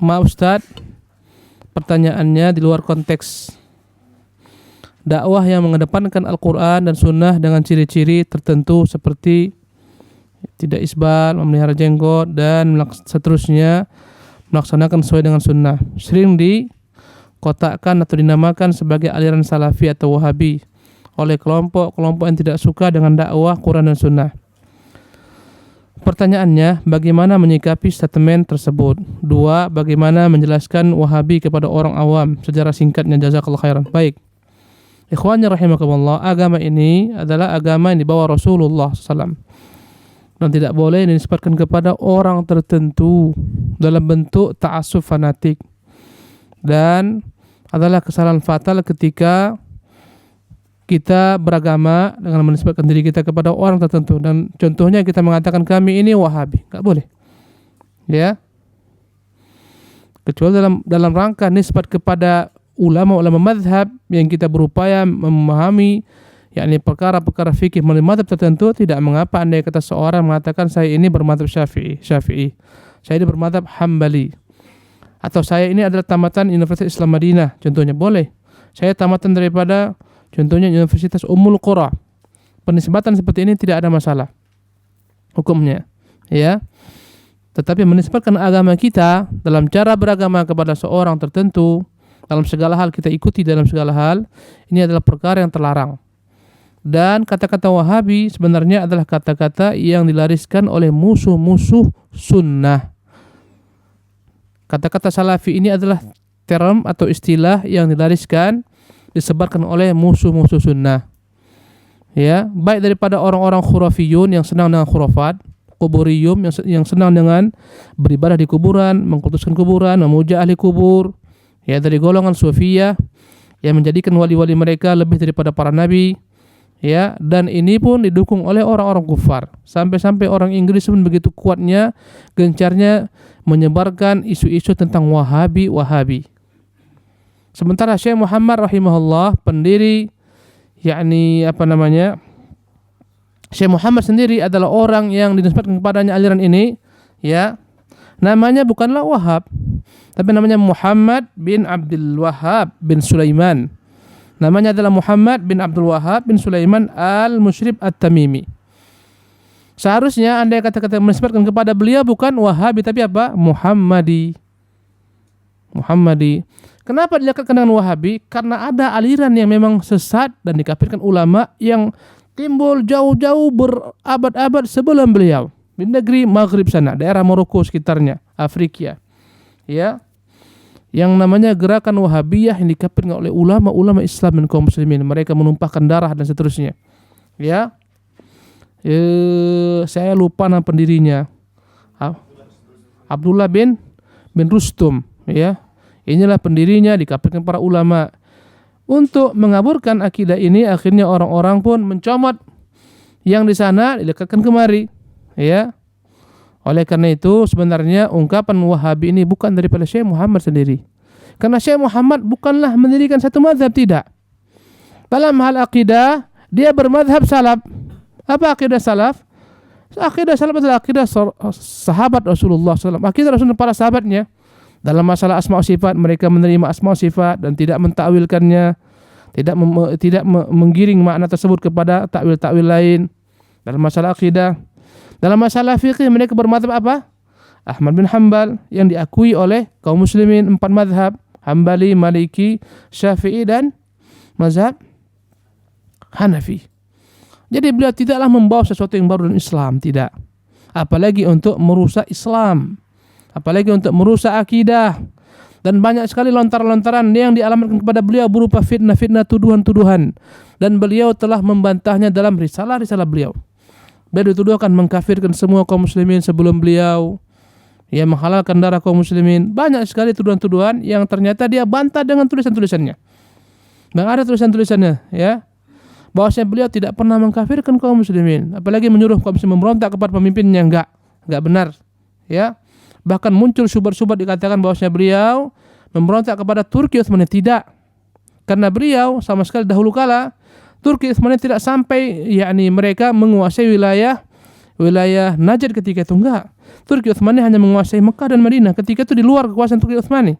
Maaf Ustaz, pertanyaannya di luar konteks. Dakwah yang mengedepankan Al-Quran dan Sunnah dengan ciri-ciri tertentu seperti tidak isbal, memelihara jenggot, dan seterusnya, melaksanakan sesuai dengan Sunnah, sering dikotakkan atau dinamakan sebagai aliran Salafi atau Wahabi oleh kelompok-kelompok yang tidak suka dengan dakwah Quran dan Sunnah. Pertanyaannya, bagaimana menyikapi statement tersebut? 2. Bagaimana menjelaskan Wahabi kepada orang awam secara singkatnya? Jazakallahu khairan. Baik. Ikhwani rahimakumullah, agama ini adalah agama yang dibawa Rasulullah SAW dan tidak boleh dinisbatkan kepada orang tertentu dalam bentuk ta'assub fanatik, dan adalah kesalahan fatal ketika kita beragama dengan menisbatkan diri kita kepada orang tertentu. Dan contohnya kita mengatakan kami ini Wahabi, enggak boleh. Ya. Kecuali dalam rangka nisbat kepada ulama-ulama mazhab yang kita berupaya memahami yakni perkara-perkara fikih melalui mazhab tertentu, tidak mengapa andai kata seorang mengatakan saya ini bermadzhab Syafi'i, saya ini bermadzhab Hambali, atau saya ini adalah tamatan Universitas Islam Madinah, contohnya boleh. Saya tamatan daripada contohnya Universitas Ummul Qura. Penisbatan seperti ini tidak ada masalah hukumnya, ya. Tetapi menisbatkan agama kita dalam cara beragama kepada seorang tertentu, dalam segala hal kita ikuti dalam segala hal, ini adalah perkara yang terlarang. Dan kata-kata Wahabi sebenarnya adalah kata-kata yang dilariskan oleh musuh-musuh sunnah. Kata-kata Salafi ini adalah term atau istilah yang dilariskan, disebarkan oleh musuh-musuh sunnah, ya, baik daripada orang-orang khurafiyun yang senang dengan khurafat, kuburiyum yang senang dengan beribadah di kuburan, mengkultuskan kuburan, memuja ahli kubur, ya, dari golongan sufiyah yang menjadikan wali-wali mereka lebih daripada para nabi, ya, dan ini pun didukung oleh orang-orang kufar. Sampai-sampai orang Inggris pun begitu kuatnya, gencarnya menyebarkan isu-isu tentang Wahabi. Sementara Syekh Muhammad rahimahullah, pendiri Syekh Muhammad sendiri adalah orang yang dinisbatkan kepadanya aliran ini, ya. Namanya bukanlah Wahab, tapi namanya Muhammad bin Abdul Wahhab bin Sulaiman. Namanya adalah Muhammad bin Abdul Wahhab bin Sulaiman al-Musyrib at-Tamimi. Seharusnya andai kata-kata menisbatkan kepada beliau bukan Wahabi tapi apa? Muhammadi. Kenapa dilekatkan dengan Wahabi? Karena ada aliran yang memang sesat dan dikafirkan ulama yang timbul jauh-jauh berabad-abad sebelum beliau di negeri Maghrib sana, daerah Maroko sekitarnya, Afrika, ya, yang namanya gerakan Wahabiyah yang dikafirkan oleh ulama-ulama Islam dan kaum muslimin. Mereka menumpahkan darah dan seterusnya, ya. Saya lupa nama pendirinya, Abdullah bin Rustum, ya. Inilah pendirinya, dikafirkan para ulama. Untuk mengaburkan akidah ini, akhirnya orang-orang pun mencomot yang di sana dilekatkan kemari, ya. Oleh karena itu sebenarnya ungkapan Wahabi ini bukan daripada Syekh Muhammad sendiri. Karena Syekh Muhammad bukanlah mendirikan satu mazhab, tidak. Dalam hal akidah dia bermazhab salaf. Apa akidah salaf? Akidah salaf adalah akidah sahabat Rasulullah SAW, akidah Rasulullah para sahabatnya. Dalam masalah asma' sifat, mereka menerima asma' sifat dan tidak mentakwilkannya, tidak menggiring makna tersebut kepada takwil-takwil lain. Dalam masalah akidah, dalam masalah fikih mereka bermadzhab apa? Ahmad bin Hanbal, yang diakui oleh kaum muslimin 4 mazhab, Hambali, Maliki, Syafi'i dan mazhab Hanafi. Jadi beliau tidaklah membawa sesuatu yang baru dalam Islam, tidak. Apalagi untuk merusak Islam, apalagi untuk merusak akidah. Dan banyak sekali lontaran-lontaran yang dialamatkan kepada beliau berupa fitnah-fitnah, tuduhan-tuduhan, dan beliau telah membantahnya dalam risalah-risalah beliau. Beliau dituduhkan mengkafirkan semua kaum muslimin sebelum beliau, ya, menghalalkan darah kaum muslimin. Banyak sekali tuduhan-tuduhan yang ternyata dia bantah dengan tulisan-tulisannya. Dan ada tulisan-tulisannya, ya, bahwasanya beliau tidak pernah mengkafirkan kaum muslimin, apalagi menyuruh kaum muslimin memberontak kepada pemimpinnya. Enggak benar, ya. Bahkan muncul syubhat-syubhat dikatakan bahwasanya beliau memberontak kepada Turki Utsmani. Tidak, karena beliau sama sekali dahulu kala Turki Utsmani tidak sampai, yakni mereka menguasai wilayah wilayah Najd ketika itu, enggak. Turki Utsmani hanya menguasai Mekah dan Madinah. Ketika itu di luar kekuasaan Turki Utsmani.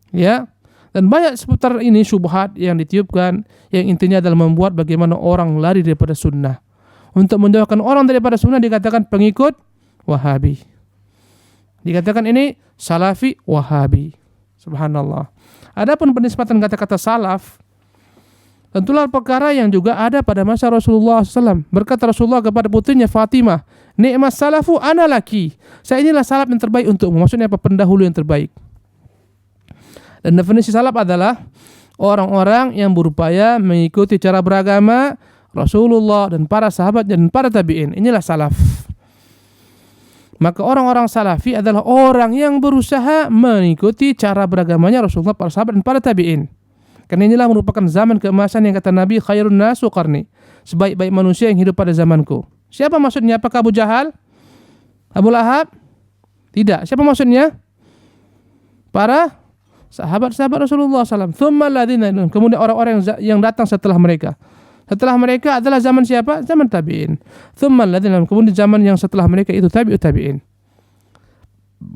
Ya. Dan banyak seputar ini syubhat yang ditiupkan, yang intinya adalah membuat bagaimana orang lari daripada sunnah. Untuk menjauhkan orang daripada sunnah dikatakan pengikut Wahabi. Dikatakan ini Salafi Wahabi. Subhanallah. Adapun penisbatan kata-kata salaf, tentulah perkara yang juga ada pada masa Rasulullah SAW. Berkata Rasulullah kepada putrinya Fatimah, "Ni'mas salafu ana laki." Saya inilah salaf yang terbaik untukmu. Maksudnya apa? Pendahulu yang terbaik. Dan definisi salaf adalah orang-orang yang berupaya mengikuti cara beragama Rasulullah dan para sahabat dan para tabi'in. Inilah salaf. Maka orang-orang salafi adalah orang yang berusaha mengikuti cara beragamanya Rasulullah, para sahabat dan para tabi'in. Karena inilah merupakan zaman keemasan yang kata Nabi, khairun nasu qarni. Sebaik-baik manusia yang hidup pada zamanku. Siapa maksudnya? Apakah Abu Jahal? Abu Lahab? Tidak. Siapa maksudnya? Para sahabat-sahabat Rasulullah SAW. Thumma alladhina, kemudian orang-orang yang datang setelah mereka. Setelah mereka adalah zaman siapa? Zaman tabi'in. Thumma alladhina, kemudian zaman yang setelah mereka itu tabi'ut tabi'in.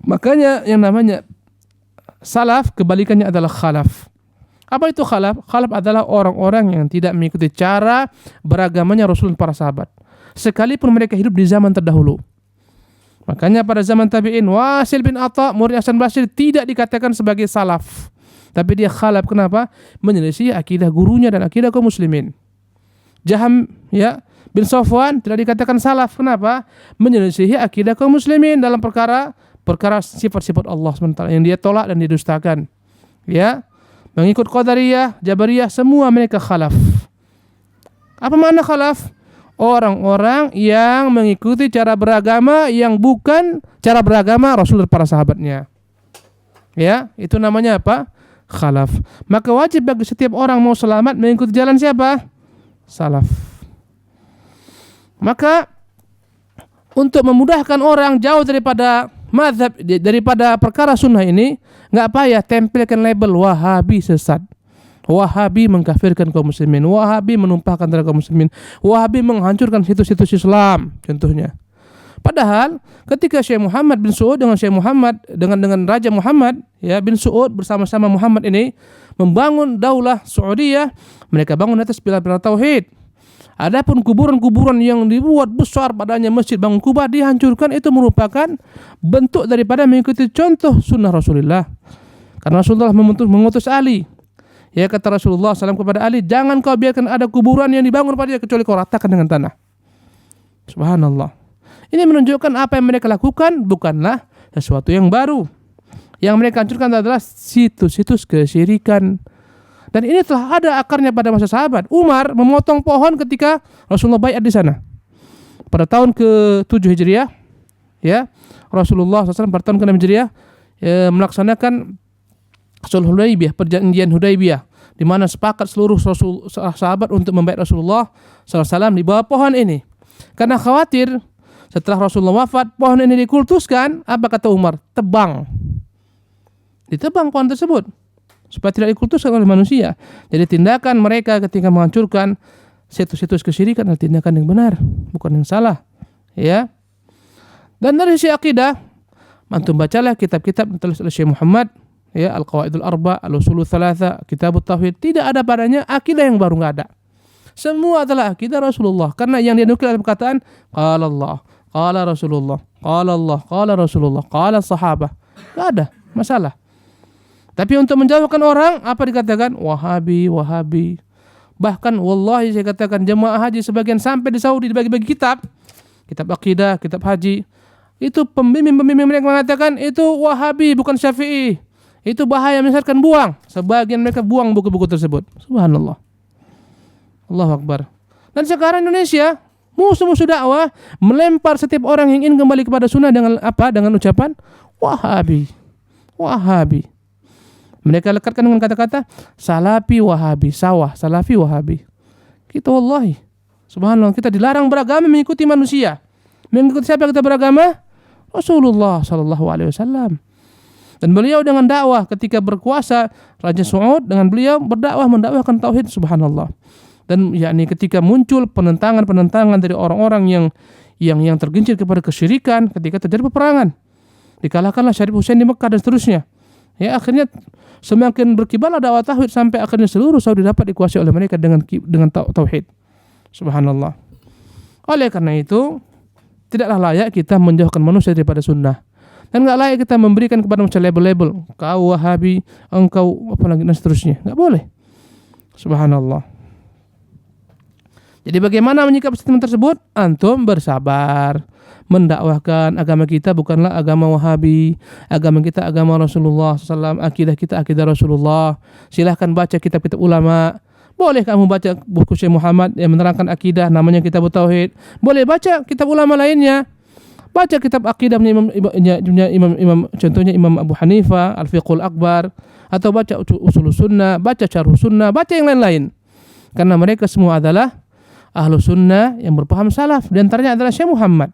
Makanya yang namanya salaf kebalikannya adalah khalaf. Apa itu khalaf? Khalaf adalah orang-orang yang tidak mengikuti cara beragamanya Rasul dan para sahabat. Sekalipun mereka hidup di zaman terdahulu. Makanya pada zaman tabi'in, Wasil bin Atha, murid Hasan Basri, tidak dikatakan sebagai salaf. Tapi dia khalaf. Kenapa? Menyelisih akidah gurunya dan akidah kaum muslimin. Jaham bin Safwan tidak dikatakan salaf. Kenapa? Menyelisihi akidah kaum muslimin dalam perkara sifat-sifat Allah SWT yang dia tolak dan didustakan. Ya, mengikut Qadariyah, Jabariyah, semua mereka khalaf. Apa makna khalaf? Orang-orang yang mengikuti cara beragama yang bukan cara beragama Rasul dan para sahabatnya. Ya, itu namanya apa? Khalaf. Maka wajib bagi setiap orang mau selamat mengikuti jalan siapa? Salaf. Maka untuk memudahkan orang jauh daripada mazhab, daripada perkara sunnah ini, nggak payah tempelkan label Wahabi sesat, Wahabi mengkafirkan kaum muslimin, Wahabi menumpahkan darah kaum muslimin, Wahabi menghancurkan situs-situs Islam contohnya. Padahal ketika Syekh Muhammad bin Saud dengan Syekh Muhammad dengan Raja Muhammad bin Saud bersama-sama Muhammad ini membangun daulah Saudiyah, mereka bangun atas pilar-pilar tauhid. Adapun kuburan-kuburan yang dibuat besar padanya masjid bangun Kubah dihancurkan, itu merupakan bentuk daripada mengikuti contoh sunnah Rasulullah. Karena Rasulullah mengutus Ali. Ya, kata Rasulullah SAW kepada Ali, jangan kau biarkan ada kuburan yang dibangun padanya kecuali kau ratakan dengan tanah. Subhanallah. Ini menunjukkan apa yang mereka lakukan bukanlah sesuatu yang baru. Yang mereka hancurkan adalah situs-situs kesyirikan. Dan ini telah ada akarnya pada masa sahabat. Umar memotong pohon ketika Rasulullah baiat di sana. Pada tahun ke-7 Hijriah, Rasulullah SAW pada tahun ke-6 Hijriah melaksanakan Sulh Hudaybiyah, perjanjian Hudaybiyah, di mana sepakat seluruh sahabat untuk membaiat Rasulullah SAW di bawah pohon ini. Karena khawatir setelah Rasulullah wafat, pohon ini dikultuskan, apa kata Umar? Tebang. Ditebang pohon tersebut supaya tidak dikultuskan oleh manusia. Jadi tindakan mereka ketika menghancurkan situs-situs kesyirikan adalah tindakan yang benar, bukan yang salah. Ya. Dan dari sisi akidah, antum bacalah kitab-kitab yang ditulis oleh Syekh Muhammad, Al-Qawaidul Arba, Al-Usulul Thalatha, Kitabut Tauhid, tidak ada padanya akidah yang baru, enggak ada. Semua adalah akidah Rasulullah, karena yang dia nukil adalah perkataan qala Allah, qala Rasulullah, qala Allah, qala Rasulullah, qala sahabah. Enggak ada masalah. Tapi untuk menjauhkan orang, apa dikatakan? Wahabi, Wahabi. Bahkan wallahi saya katakan jemaah haji sebagian sampai di Saudi dibagi-bagi kitab akidah, kitab haji. Itu pembimbing-pembimbing mereka mengatakan itu Wahabi bukan Syafi'i. Itu bahaya, misalkan buang. Sebagian mereka buang buku-buku tersebut. Subhanallah. Allahu Akbar. Dan sekarang Indonesia musuh-musuh dakwah melempar setiap orang yang ingin kembali kepada sunnah dengan apa? Dengan ucapan Wahabi. Wahabi. Mereka lekatkan dengan kata-kata Salafi Wahabi, sawah, Salafi Wahabi. Kita wallahi, subhanallah, kita dilarang beragama mengikuti manusia. Mengikuti siapa kita beragama? Rasulullah SAW. Dan beliau dengan dakwah ketika berkuasa Raja Saud, dengan beliau berdakwah mendakwahkan tauhid, subhanallah. Dan yakni ketika muncul penentangan dari orang-orang yang tergincir kepada kesyirikan ketika terjadi peperangan. Dikalahkanlah Syarif Hussein di Mekah dan seterusnya. Ya, akhirnya semakin berkibarlah dakwah tauhid sampai akhirnya seluruh Saudi dapat dikuasai oleh mereka dengan tauhid. Subhanallah. Oleh karena itu, tidaklah layak kita menjauhkan manusia daripada sunnah. Dan enggak layak kita memberikan kepada macam label-label, kau Wahabi, engkau apa lagi dan seterusnya. Enggak boleh. Subhanallah. Jadi bagaimana menyikapi statement tersebut? Antum bersabar. Mendakwahkan agama kita bukanlah agama Wahabi, agama kita agama Rasulullah SAW, akidah kita akidah Rasulullah. Silahkan baca kitab-kitab ulama. Boleh kamu baca buku Syekh Muhammad yang menerangkan akidah, namanya Kitab Tauhid. Boleh baca kitab ulama lainnya. Baca kitab akidahnya imam contohnya Imam Abu Hanifah, Al-Fiqhul Akbar, atau baca Ushul Sunnah, baca Syarh Sunnah, baca yang lain-lain. Karena mereka semua adalah ahlu sunnah yang berpaham salaf, di antaranya adalah Syekh Muhammad.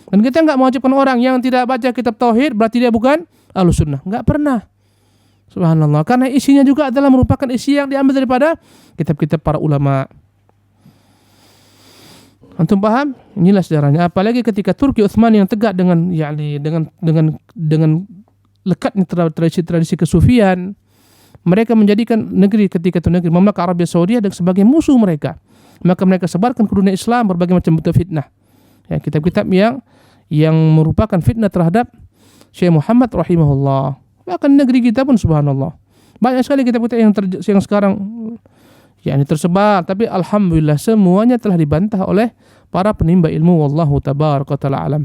Dan kita enggak mewajibkan orang yang tidak baca kitab tauhid berarti dia bukan ahlu sunnah. Enggak pernah. Subhanallah. Karena isinya juga adalah merupakan isi yang diambil daripada kitab-kitab para ulama. Antum paham? Inilah sejarahnya. Apalagi ketika Turki Utsmani yang tegak dengan dengan lekatnya tradisi kesufian, mereka menjadikan negeri ketika itu negeri Mamlakah Arabia Saudi sebagai musuh mereka. Maka mereka sebarkan ke dunia Islam berbagai macam bentuk fitnah. Ya, kitab-kitab yang merupakan fitnah terhadap Syekh Muhammad rahimahullah. Bahkan negeri kita pun subhanallah. Banyak sekali kitab-kitab yang sekarang tersebar, tapi alhamdulillah semuanya telah dibantah oleh para penimba ilmu. Wallahu tabaraka ta'ala alam.